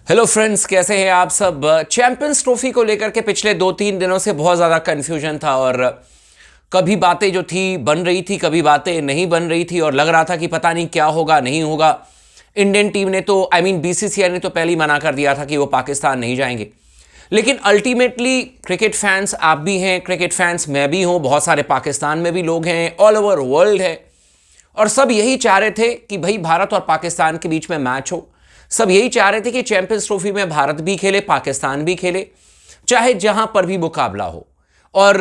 Hello friends, कैसे हैं आप सब। चैंपियंस ट्रॉफी को लेकर के पिछले 2-3 दिनों से बहुत ज़्यादा कन्फ्यूजन था और कभी बातें जो थी बन रही थी, कभी बातें नहीं बन रही थी और लग रहा था कि पता नहीं क्या होगा नहीं होगा। इंडियन टीम ने तो बीसीसीआई ने तो पहले ही मना कर दिया था कि वो पाकिस्तान नहीं जाएंगे। लेकिन अल्टीमेटली क्रिकेट फैंस आप भी हैं, क्रिकेट फैंस मैं भी हूँ, बहुत सारे पाकिस्तान में भी लोग हैं, ऑल ओवर वर्ल्ड है और सब यही चाह रहे थे कि भाई भारत और पाकिस्तान के बीच में मैच हो। सब यही चाह रहे थे कि चैंपियंस ट्रॉफी में भारत भी खेले, पाकिस्तान भी खेले, चाहे जहां पर भी मुकाबला हो। और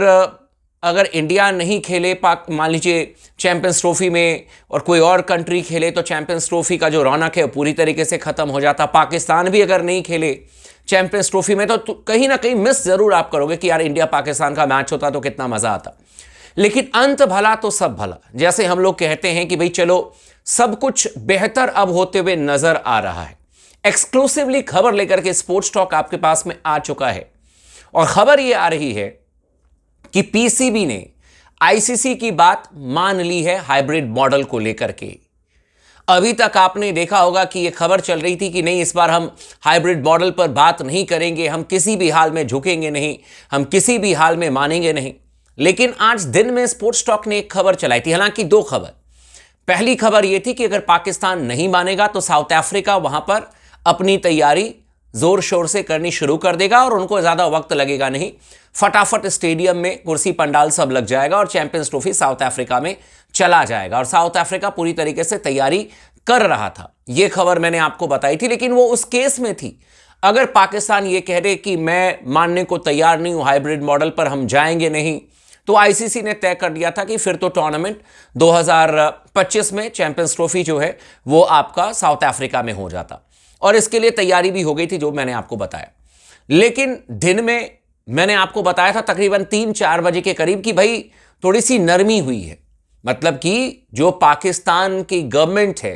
अगर इंडिया नहीं खेले मान लीजिए चैंपियंस ट्रॉफी में और कोई और कंट्री खेले तो चैंपियंस ट्रॉफी का जो रौनक है वो पूरी तरीके से खत्म हो जाता। पाकिस्तान भी अगर नहीं खेले चैंपियंस ट्रॉफी में तो कहीं ना कहीं मिस जरूर आप करोगे कि यार इंडिया पाकिस्तान का मैच होता तो कितना मजा आता। लेकिन अंत भला तो सब भला, जैसे हम लोग कहते हैं कि भाई चलो सब कुछ बेहतर अब होते हुए नजर आ रहा है। एक्सक्लूसिवली खबर लेकर के स्पोर्ट्स टॉक आपके पास में आ चुका है और खबर यह आ रही है कि पीसीबी ने आईसीसी की बात मान ली है हाइब्रिड मॉडल को लेकर के। अभी तक आपने देखा होगा कि यह खबर चल रही थी कि नहीं, इस बार हम हाइब्रिड मॉडल पर बात नहीं करेंगे, हम किसी भी हाल में झुकेंगे नहीं, हम किसी भी हाल में मानेंगे नहीं। लेकिन आज दिन में स्पोर्ट्स टॉक ने एक खबर चलाई थी, हालांकि दो खबर। पहली खबर यह थी कि अगर पाकिस्तान नहीं मानेगा तो साउथ अफ्रीका वहां पर अपनी तैयारी जोर शोर से करनी शुरू कर देगा और उनको ज्यादा वक्त लगेगा नहीं, फटाफट स्टेडियम में कुर्सी पंडाल सब लग जाएगा और चैंपियंस ट्रॉफी साउथ अफ्रीका में चला जाएगा। और साउथ अफ्रीका पूरी तरीके से तैयारी कर रहा था, यह खबर मैंने आपको बताई थी। लेकिन वो उस केस में थी अगर पाकिस्तान ये कह दे कि मैं मानने को तैयार नहीं हूं, हाइब्रिड मॉडल पर हम जाएंगे नहीं, तो आईसीसी ने तय कर दिया था कि फिर तो टूर्नामेंट 2025 में चैंपियंस ट्रॉफी जो है वो आपका साउथ अफ्रीका में हो जाता और इसके लिए तैयारी भी हो गई थी जो मैंने आपको बताया। लेकिन दिन में मैंने आपको बताया था तकरीबन 3-4 बजे के करीब कि भाई थोड़ी सी नरमी हुई है, मतलब कि जो पाकिस्तान की गवर्नमेंट है,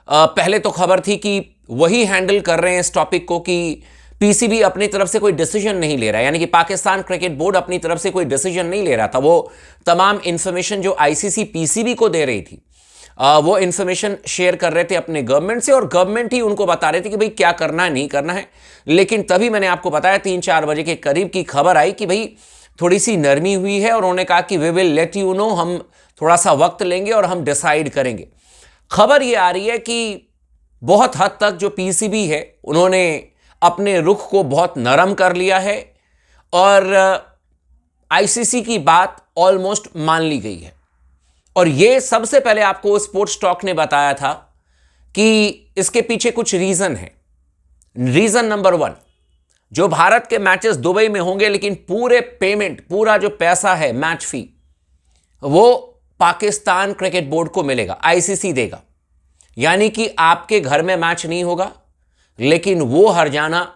पहले तो खबर थी कि वही हैंडल कर रहे हैं इस टॉपिक को कि पीसीबी अपनी तरफ से कोई डिसीजन नहीं ले रहा है, यानी कि पाकिस्तान क्रिकेट बोर्ड अपनी तरफ से कोई डिसीजन नहीं ले रहा था। वो तमाम इंफॉर्मेशन जो आईसीसी पीसीबी को दे रही थी वो इंफॉर्मेशन शेयर कर रहे थे अपने गवर्नमेंट से और गवर्नमेंट ही उनको बता रहे थे कि भाई क्या करना है नहीं करना है। लेकिन तभी मैंने आपको बताया 3-4 बजे के करीब की खबर आई कि भाई थोड़ी सी नरमी हुई है और उन्होंने कहा कि we will let you know, हम थोड़ा सा वक्त लेंगे और हम डिसाइड करेंगे। खबर ये आ रही है कि बहुत हद तक जो पीसीबी है उन्होंने अपने रुख को बहुत नरम कर लिया है और आईसीसी की बात ऑलमोस्ट मान ली गई है। और यह सबसे पहले आपको स्पोर्ट्स टॉक ने बताया था कि इसके पीछे कुछ रीजन है। रीजन नंबर 1, जो भारत के मैचेस दुबई में होंगे लेकिन पूरे पेमेंट, पूरा जो पैसा है मैच फी, वो पाकिस्तान क्रिकेट बोर्ड को मिलेगा, आईसीसी देगा। यानी कि आपके घर में मैच नहीं होगा लेकिन वो हर्जाना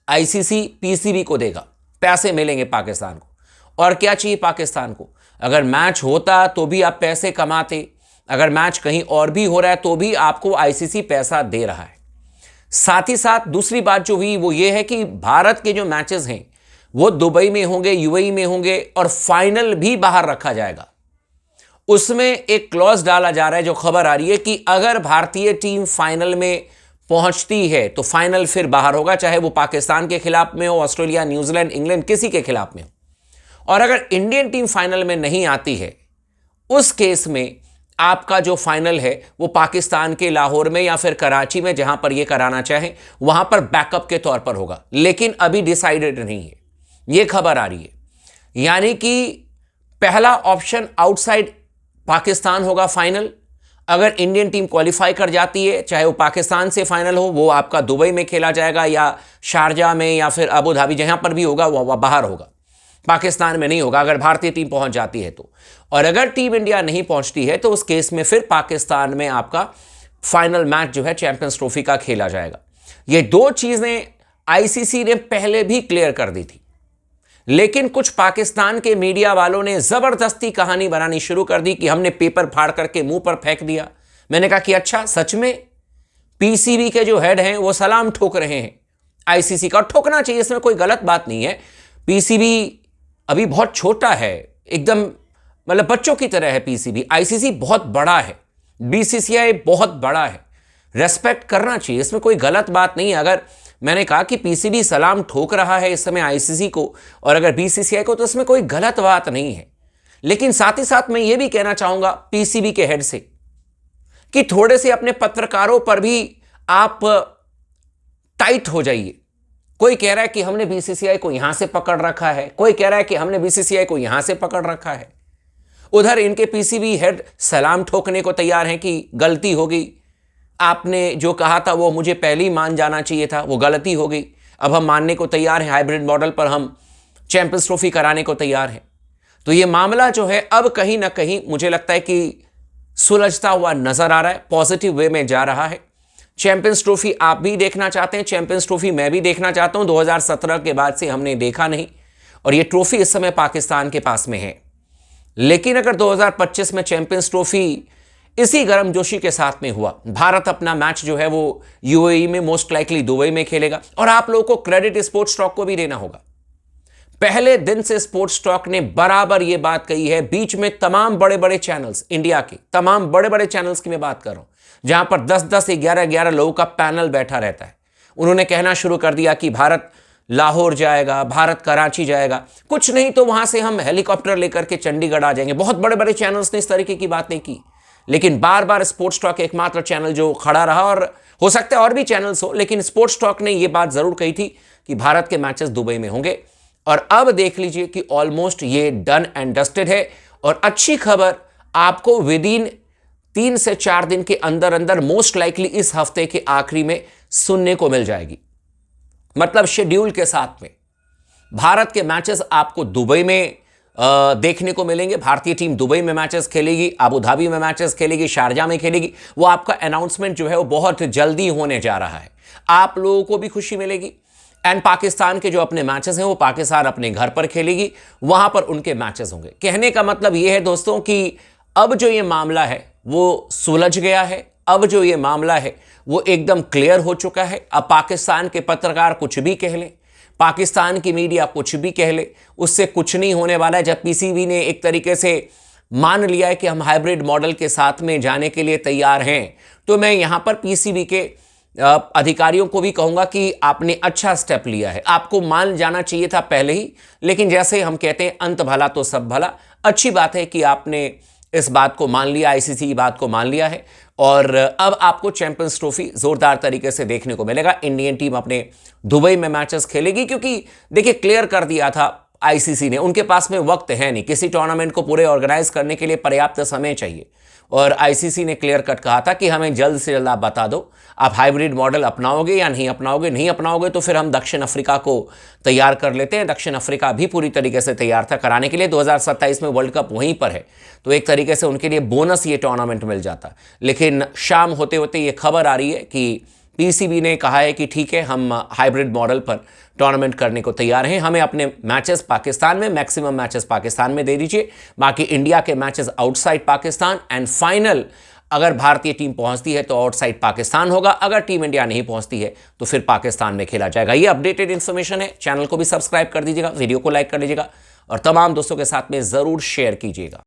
आईसीसी पीसीबी को देगा, पैसे मिलेंगे पाकिस्तान को। और क्या चाहिए पाकिस्तान को? अगर मैच होता तो भी आप पैसे कमाते, अगर मैच कहीं और भी हो रहा है तो भी आपको आईसीसी पैसा दे रहा है। साथ ही साथ दूसरी बात जो हुई वो ये है कि भारत के जो मैचेस हैं वो दुबई में होंगे, यूएई में होंगे और फाइनल भी बाहर रखा जाएगा। उसमें एक क्लॉज डाला जा रहा है, जो खबर आ रही है कि अगर भारतीय टीम फाइनल में पहुंचती है तो फाइनल फिर बाहर होगा, चाहे वो पाकिस्तान के खिलाफ में हो, ऑस्ट्रेलिया, न्यूजीलैंड, इंग्लैंड, किसी के खिलाफ में हो। और अगर इंडियन टीम फाइनल में नहीं आती है उस केस में आपका जो फाइनल है वो पाकिस्तान के लाहौर में या फिर कराची में, जहां पर ये कराना चाहे वहां पर बैकअप के तौर पर होगा। लेकिन अभी डिसाइडेड नहीं है, ये खबर आ रही है। यानी कि पहला ऑप्शन आउटसाइड पाकिस्तान होगा फाइनल। अगर इंडियन टीम क्वालिफाई कर जाती है, चाहे वो पाकिस्तान से फाइनल हो, वो आपका दुबई में खेला जाएगा या शारजा में या फिर अबू धाबी, जहां पर भी होगा वह बाहर होगा, पाकिस्तान में नहीं होगा अगर भारतीय टीम पहुंच जाती है तो। और अगर टीम इंडिया नहीं पहुंचती है तो उस केस में फिर पाकिस्तान में आपका फाइनल मैच जो है चैंपियंस ट्रॉफी का खेला जाएगा। ये दो चीजें आईसीसी ने पहले भी क्लियर कर दी थी, लेकिन कुछ पाकिस्तान के मीडिया वालों ने जबरदस्ती कहानी बनानी शुरू कर दी कि हमने पेपर फाड़ करके मुंह पर फेंक दिया। मैंने कहा कि अच्छा, सच में पीसीबी के जो हेड हैं वो सलाम ठोक रहे हैं आईसीसी का, और ठोकना चाहिए, इसमें कोई गलत बात नहीं है। पीसीबी अभी बहुत छोटा है, एकदम मतलब बच्चों की तरह है पीसीबी। आईसीसी बहुत बड़ा है, बीसीसीआई बहुत बड़ा है, रेस्पेक्ट करना चाहिए, इसमें कोई गलत बात नहीं है। अगर मैंने कहा कि पीसीबी सलाम ठोक रहा है इस समय आईसीसी को और अगर बीसीसीआई को, तो इसमें कोई गलत बात नहीं है। लेकिन साथ ही साथ मैं यह भी कहना चाहूंगा पीसीबी के हेड से कि थोड़े से अपने पत्रकारों पर भी आप टाइट हो जाइए। कोई कह रहा है कि हमने बीसीसीआई को यहां से पकड़ रखा है, कोई कह रहा है कि हमने बीसीसीआई को यहां से पकड़ रखा है। उधर इनके पीसीबी हेड सलाम ठोकने को तैयार हैं कि गलती हो गई, आपने जो कहा था वो मुझे पहले ही मान जाना चाहिए था, वो गलती हो गई, अब हम मानने को तैयार हैं, हाइब्रिड मॉडल पर हम चैंपियंस ट्रॉफी कराने को तैयार हैं। तो ये मामला जो है अब कहीं ना कहीं मुझे लगता है कि सुलझता हुआ नजर आ रहा है, पॉजिटिव वे में जा रहा है। चैंपियंस ट्रॉफी आप भी देखना चाहते हैं, चैंपियंस ट्रॉफी मैं भी देखना चाहता हूं। 2017 के बाद से हमने देखा नहीं और ये ट्रॉफी इस समय पाकिस्तान के पास में है। लेकिन अगर 2025 में चैंपियंस ट्रॉफी इसी गर्मजोशी के साथ में हुआ, भारत अपना मैच जो है वो यूएई में मोस्ट लाइकली दुबई में खेलेगा। और आप लोगों को क्रेडिट स्पोर्ट्स टॉक को भी देना होगा, पहले दिन से स्पोर्ट्स टॉक ने बराबर यह बात कही है। बीच में तमाम बड़े बड़े चैनल्स, इंडिया के तमाम बड़े बड़े चैनल्स की मैं बात कर रहा हूं, जहां पर 10-10 11-11 लोगों का पैनल बैठा रहता है, उन्होंने कहना शुरू कर दिया कि भारत लाहौर जाएगा, भारत कराची जाएगा, कुछ नहीं तो वहां से हम हेलीकॉप्टर लेकर के चंडीगढ़ आ जाएंगे। बहुत बड़े बड़े चैनल्स ने इस तरीके की बात नहीं की, लेकिन बार बार स्पोर्ट्स टॉक एकमात्र चैनल जो खड़ा रहा, और हो सकता है और भी चैनल्स हो, लेकिन स्पोर्ट्स टॉक ने यह बात जरूर कही थी कि भारत के मैचेस दुबई में होंगे। और अब देख लीजिए कि ऑलमोस्ट ये डन एंड डस्टेड है। और अच्छी खबर आपको विदिन 3 से 4 दिन के अंदर अंदर मोस्ट लाइकली इस हफ्ते के आखिरी में सुनने को मिल जाएगी। मतलब शेड्यूल के साथ में भारत के मैचेस आपको दुबई में देखने को मिलेंगे। भारतीय टीम दुबई में मैचेस खेलेगी, अबू धाबी में मैचेस खेलेगी, शारजा में खेलेगी। वो आपका अनाउंसमेंट जो है वो बहुत जल्दी होने जा रहा है, आप लोगों को भी खुशी मिलेगी। एंड पाकिस्तान के जो अपने मैचेस हैं वो पाकिस्तान अपने घर पर खेलेगी, वहां पर उनके मैचेस होंगे। कहने का मतलब ये है दोस्तों कि अब जो ये मामला है वो सुलझ गया है, अब जो ये मामला है वो एकदम क्लियर हो चुका है। अब पाकिस्तान के पत्रकार कुछ भी कह लें, पाकिस्तान की मीडिया कुछ भी कह ले, उससे कुछ नहीं होने वाला है। जब पीसीबी ने एक तरीके से मान लिया है कि हम हाइब्रिड मॉडल के साथ में जाने के लिए तैयार हैं, तो मैं यहां पर पीसीबी के अधिकारियों को भी कहूंगा कि आपने अच्छा स्टेप लिया है। आपको मान जाना चाहिए था पहले ही, लेकिन जैसे हम कहते हैं अंत भला तो सब भला। अच्छी बात है कि आपने इस बात को मान लिया, आईसीसी की बात को मान लिया है, और अब आपको चैंपियंस ट्रॉफी जोरदार तरीके से देखने को मिलेगा। इंडियन टीम अपने दुबई में मैचेस खेलेगी, क्योंकि देखिए क्लियर कर दिया था आईसीसी ने, उनके पास में वक्त है नहीं, किसी टूर्नामेंट को पूरे ऑर्गेनाइज करने के लिए पर्याप्त समय चाहिए। और आईसीसी ने क्लियर कट कहा था कि हमें जल्द से जल्द आप बता दो, आप हाइब्रिड मॉडल अपनाओगे या नहीं अपनाओगे। नहीं अपनाओगे तो फिर हम दक्षिण अफ्रीका को तैयार कर लेते हैं। दक्षिण अफ्रीका भी पूरी तरीके से तैयार था कराने के लिए, 2027 में वर्ल्ड कप वहीं पर है, तो एक तरीके से उनके लिए बोनस ये टूर्नामेंट मिल जाता। लेकिन शाम होते होते ये खबर आ रही है कि पीसीबी ने कहा है कि ठीक है, हम हाइब्रिड मॉडल पर टूर्नामेंट करने को तैयार हैं, हमें अपने मैचेस पाकिस्तान में, मैक्सिमम मैचेस पाकिस्तान में दे दीजिए, बाकी इंडिया के matches outside Pakistan. And final अगर भारतीय टीम पहुंचती है तो आउटसाइड पाकिस्तान होगा, अगर टीम इंडिया नहीं पहुंचती है तो फिर पाकिस्तान में खेला जाएगा। ये अपडेटेड इन्फॉर्मेशन है। चैनल को भी सब्सक्राइब कर दीजिएगा, वीडियो को लाइक कर लीजिएगा और तमाम दोस्तों के साथ में जरूर शेयर कीजिएगा।